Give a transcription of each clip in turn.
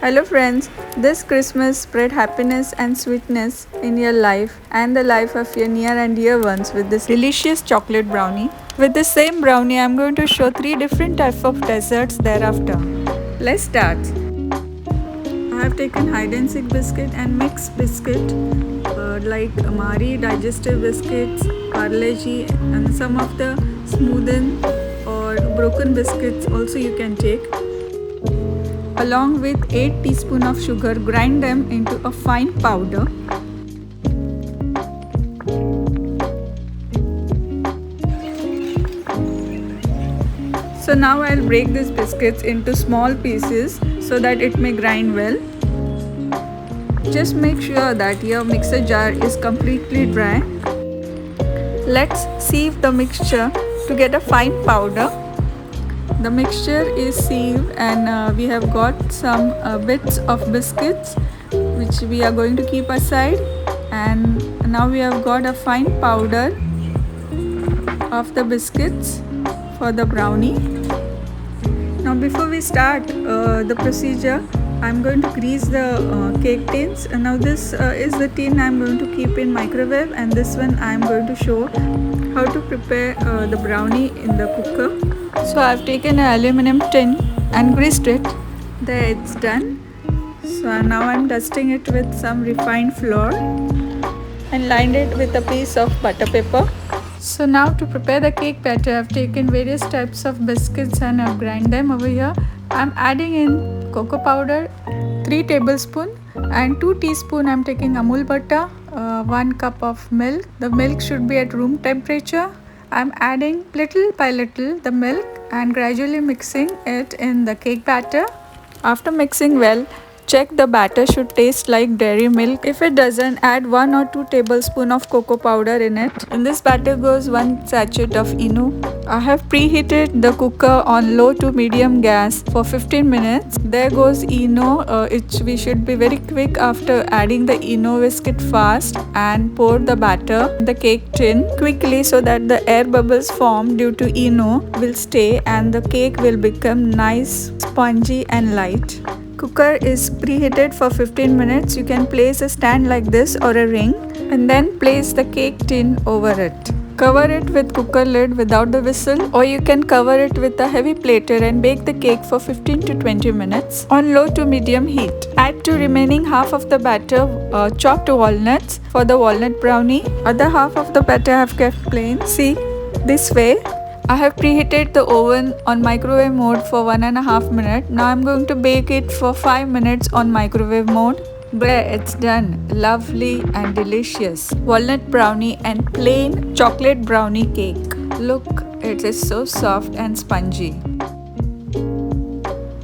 Hello friends, this Christmas spread happiness and sweetness in your life and the life of your near and dear ones with this delicious chocolate brownie. With the same brownie, I'm going to show 3 different types of desserts thereafter. Let's start. I have taken hide and seek biscuit and mixed biscuit like Marie digestive biscuits, Parle-G and some of the smoothened or broken biscuits also you can take. Along with 8 teaspoons of sugar, grind them into a fine powder. So now I'll break these biscuits into small pieces so that it may grind well. Just make sure that your mixer jar is completely dry. Let's sieve the mixture to get a fine powder. The mixture is sieved and we have got some bits of biscuits which we are going to keep aside, and now we have got a fine powder of the biscuits for the brownie. Now before we start the procedure, I'm going to grease the cake tins. Now this is the tin I'm going to keep in microwave, and this one I'm going to show how to prepare the brownie in the cooker. So I've taken an aluminum tin and greased it. There, it's done. So now I'm dusting it with some refined flour and lined it with a piece of butter paper. So now to prepare the cake batter, I've taken various types of biscuits and I've grind them over here. I'm adding in cocoa powder 3 tablespoons and 2 teaspoons I'm taking Amul butter, 1 cup of milk. The milk should be at room temperature. I'm adding little by little the milk and gradually mixing it in the cake batter. After mixing well, check the batter should taste like dairy milk. If it doesn't, add 1 or 2 tablespoons of cocoa powder in it. In this batter goes 1 sachet of ENO. I have preheated the cooker on low to medium gas for 15 minutes. There goes ENO. We should be very quick after adding the ENO. Whisk it fast and pour the batter in the cake tin quickly so that the air bubbles formed due to ENO will stay and the cake will become nice, spongy and light. Cooker is preheated for 15 minutes. You can place a stand like this or a ring and then place the cake tin over it. Cover it with cooker lid without the whistle, or you can cover it with a heavy platter and bake the cake for 15 to 20 minutes on low to medium heat. Add to remaining half of the batter chopped walnuts for the walnut brownie. Other half of the batter I have kept plain. See, this way. I have preheated the oven on microwave mode for 1.5 minutes. Now I'm going to bake it for 5 minutes on microwave mode. There, it's done. Lovely and delicious walnut brownie and plain chocolate brownie cake. Look, it is so soft and spongy.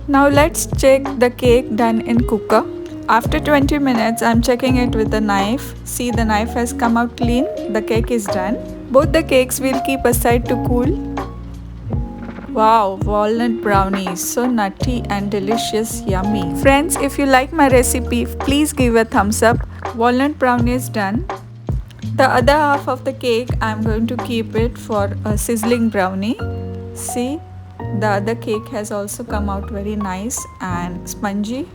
Now let's check the cake done in cooker. After 20 minutes, I'm checking it with a knife. See, the knife has come out clean. The cake is done. Both the cakes we'll keep aside to cool. Wow, walnut brownie is so nutty and delicious, yummy. Friends, if you like my recipe, please give a thumbs up. Walnut brownie is done. The other half of the cake, I'm going to keep it for a sizzling brownie. See, the other cake has also come out very nice and spongy.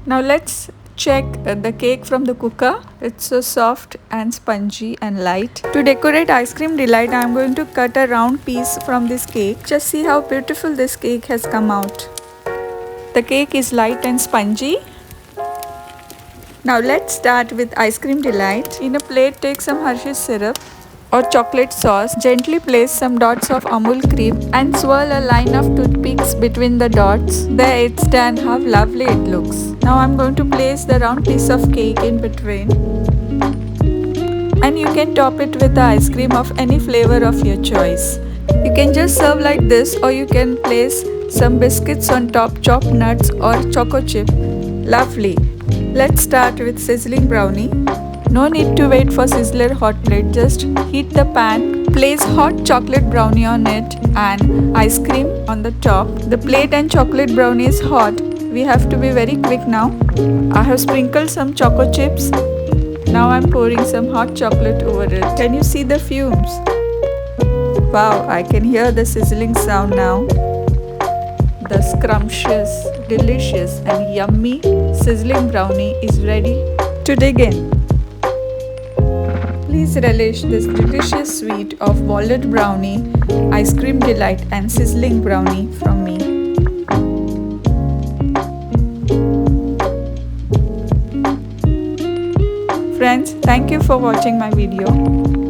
Now let's check the cake from the cooker. It's so soft and spongy and light. To decorate Ice Cream Delight, I am going to cut a round piece from this cake. Just see how beautiful this cake has come out. The cake is light and spongy. Now let's start with Ice Cream Delight. In a plate, take some Hershey's syrup or chocolate sauce. Gently place some dots of Amul cream and swirl a line of toothpicks between the dots. There, it's done. How lovely it looks. Now I'm going to place the round piece of cake in between. And you can top it with the ice cream of any flavor of your choice. You can just serve like this, or you can place some biscuits on top, chopped nuts or choco chip. Lovely. Let's start with sizzling brownie. No need to wait for sizzler hot plate, just heat the pan, place hot chocolate brownie on it and ice cream on the top. The plate and chocolate brownie is hot. We have to be very quick now. I have sprinkled some choco chips. Now I'm pouring some hot chocolate over it. Can you see the fumes? Wow, I can hear the sizzling sound now. The scrumptious, delicious and yummy sizzling brownie is ready to dig in. Please relish this delicious sweet of walnut brownie, ice cream delight and sizzling brownie from me. Friends, thank you for watching my video.